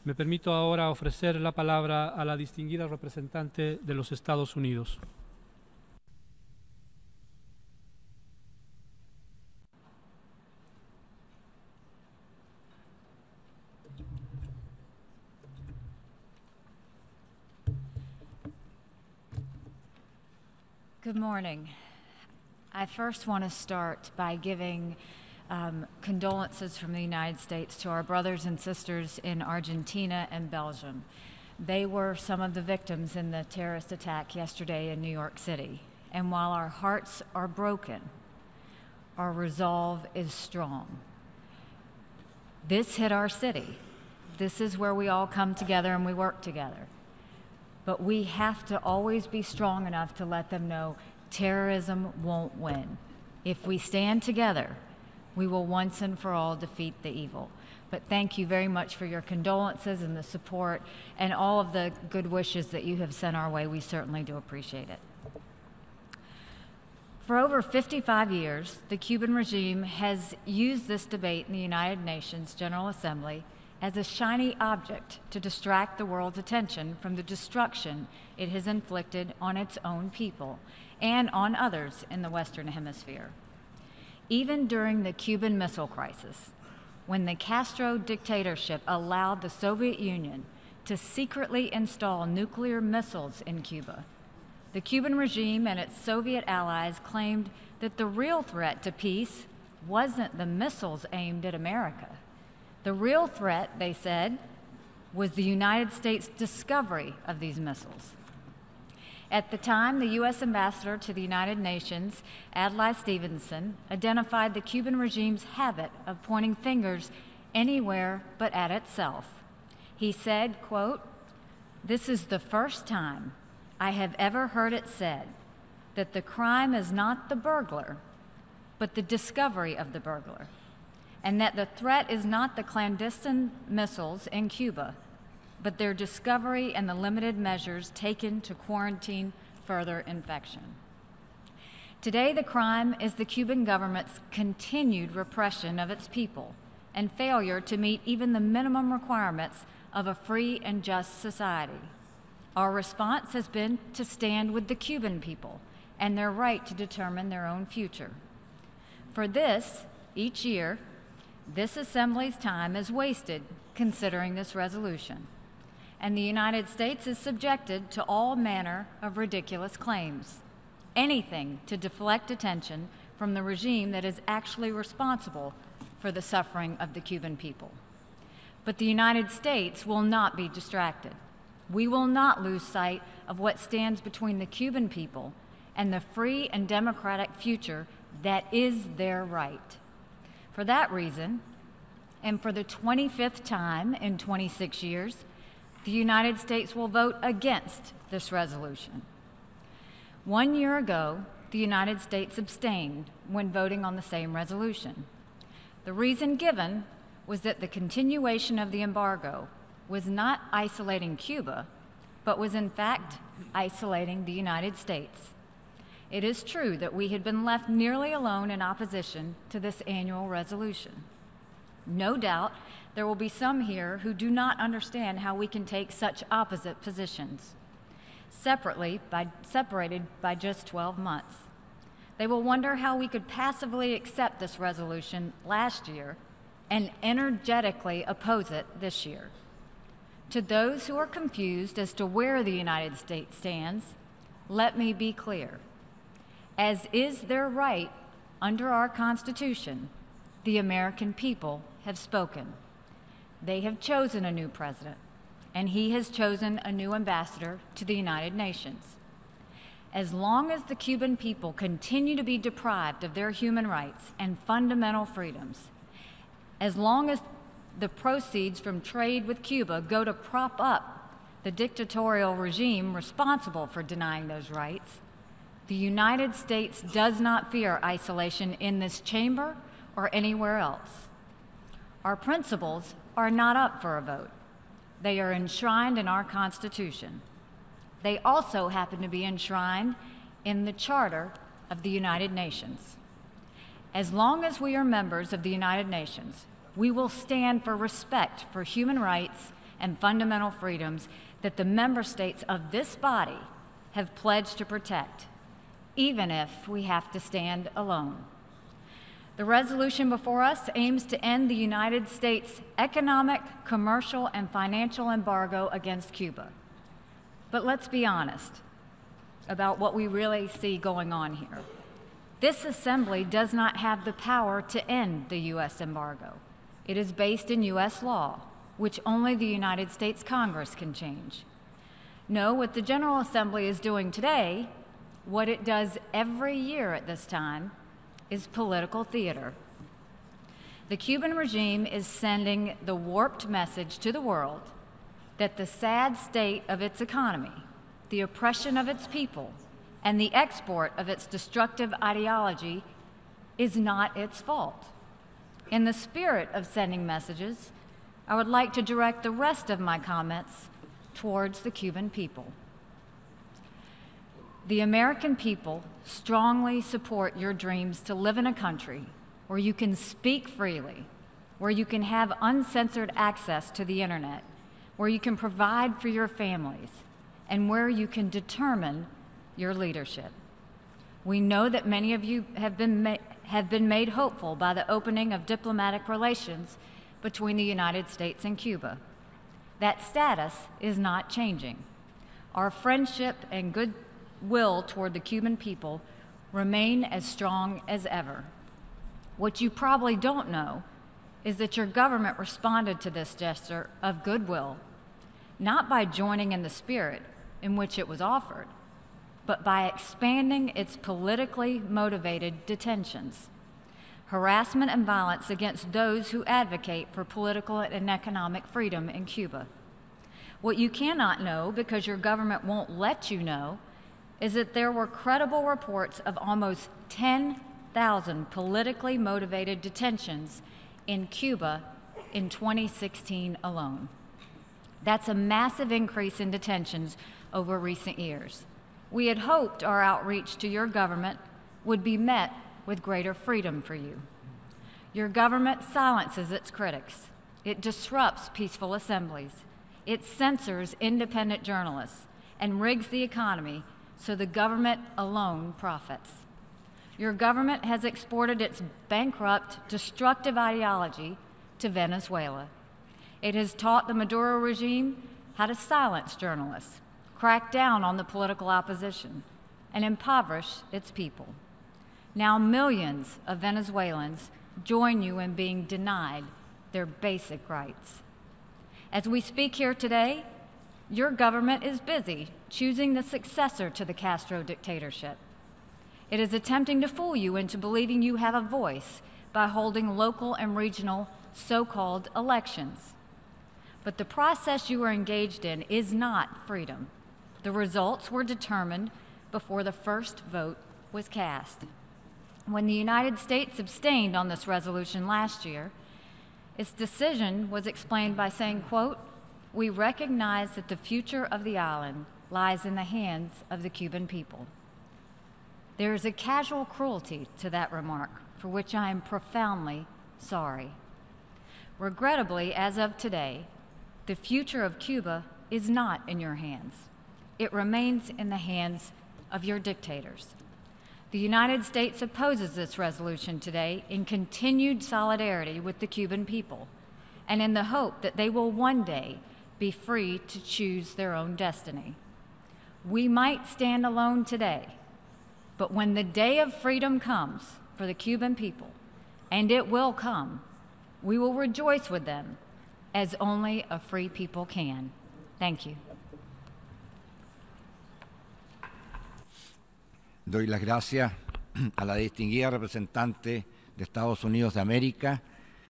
Me permito ahora ofrecer la palabra a la distinguida representante de los Estados Unidos. Good morning. I first want to start by giving condolences from the United States to our brothers and sisters in Argentina and Belgium. They were some of the victims in the terrorist attack yesterday in New York City. And while our hearts are broken, our resolve is strong. This hit our city. This is where we all come together and we work together. But we have to always be strong enough to let them know terrorism won't win. If we stand together, we will once and for all defeat the evil. But thank you very much for your condolences and the support and all of the good wishes that you have sent our way. We certainly do appreciate it. For over 55 years, the Cuban regime has used this debate in the United Nations General Assembly as a shiny object to distract the world's attention from the destruction it has inflicted on its own people and on others in the Western Hemisphere. Even during the Cuban Missile Crisis, when the Castro dictatorship allowed the Soviet Union to secretly install nuclear missiles in Cuba, the Cuban regime and its Soviet allies claimed that the real threat to peace wasn't the missiles aimed at America. The real threat, they said, was the United States' discovery of these missiles. At the time, the U.S. ambassador to the United Nations, Adlai Stevenson, identified the Cuban regime's habit of pointing fingers anywhere but at itself. He said, quote, "This is the first time I have ever heard it said that the crime is not the burglar, but the discovery of the burglar, and that the threat is not the clandestine missiles in Cuba, but their discovery and the limited measures taken to quarantine further infection." Today, the crime is the Cuban government's continued repression of its people and failure to meet even the minimum requirements of a free and just society. Our response has been to stand with the Cuban people and their right to determine their own future. For this, each year, this Assembly's time is wasted considering this resolution, and the United States is subjected to all manner of ridiculous claims, anything to deflect attention from the regime that is actually responsible for the suffering of the Cuban people. But the United States will not be distracted. We will not lose sight of what stands between the Cuban people and the free and democratic future that is their right. For that reason, and for the 25th time in 26 years, the United States will vote against this resolution. 1 year ago, the United States abstained when voting on the same resolution. The reason given was that the continuation of the embargo was not isolating Cuba, but was in fact isolating the United States. It is true that we had been left nearly alone in opposition to this annual resolution. No doubt there will be some here who do not understand how we can take such opposite positions, separated by just 12 months. They will wonder how we could passively accept this resolution last year and energetically oppose it this year. To those who are confused as to where the United States stands, let me be clear. As is their right under our Constitution, the American people have spoken. They have chosen a new president, and he has chosen a new ambassador to the United Nations. As long as the Cuban people continue to be deprived of their human rights and fundamental freedoms, as long as the proceeds from trade with Cuba go to prop up the dictatorial regime responsible for denying those rights, the United States does not fear isolation in this chamber or anywhere else. Our principles are not up for a vote. They are enshrined in our Constitution. They also happen to be enshrined in the Charter of the United Nations. As long as we are members of the United Nations, we will stand for respect for human rights and fundamental freedoms that the member states of this body have pledged to protect, even if we have to stand alone. The resolution before us aims to end the United States' economic, commercial, and financial embargo against Cuba. But let's be honest about what we really see going on here. This assembly does not have the power to end the U.S. embargo. It is based in U.S. law, which only the United States Congress can change. No, what the General Assembly is doing today, what it does every year at this time, is political theater. The Cuban regime is sending the warped message to the world that the sad state of its economy, the oppression of its people, and the export of its destructive ideology is not its fault. In the spirit of sending messages, I would like to direct the rest of my comments towards the Cuban people. The American people strongly support your dreams to live in a country where you can speak freely, where you can have uncensored access to the internet, where you can provide for your families, and where you can determine your leadership. We know that many of you have been made hopeful by the opening of diplomatic relations between the United States and Cuba. That status is not changing. Our friendship and goodwill toward the Cuban people remain as strong as ever. What you probably don't know is that your government responded to this gesture of goodwill, not by joining in the spirit in which it was offered, but by expanding its politically motivated detentions, harassment and violence against those who advocate for political and economic freedom in Cuba. What you cannot know, because your government won't let you know, is that there were credible reports of almost 10,000 politically motivated detentions in Cuba in 2016 alone. That's a massive increase in detentions over recent years. We had hoped our outreach to your government would be met with greater freedom for you. Your government silences its critics. It disrupts peaceful assemblies. It censors independent journalists and rigs the economy so the government alone profits. Your government has exported its bankrupt, destructive ideology to Venezuela. It has taught the Maduro regime how to silence journalists, crack down on the political opposition, and impoverish its people. Now millions of Venezuelans join you in being denied their basic rights. As we speak here today, your government is busy choosing the successor to the Castro dictatorship. It is attempting to fool you into believing you have a voice by holding local and regional so-called elections. But the process you are engaged in is not freedom. The results were determined before the first vote was cast. When the United States abstained on this resolution last year, its decision was explained by saying, quote, "We recognize that the future of the island lies in the hands of the Cuban people." There is a casual cruelty to that remark, for which I am profoundly sorry. Regrettably, as of today, the future of Cuba is not in your hands. It remains in the hands of your dictators. The United States opposes this resolution today in continued solidarity with the Cuban people and in the hope that they will one day be free to choose their own destiny. We might stand alone today, but when the day of freedom comes for the Cuban people, and it will come, we will rejoice with them as only a free people can. Thank you. Doy las gracias a la distinguida representante de Estados Unidos de América,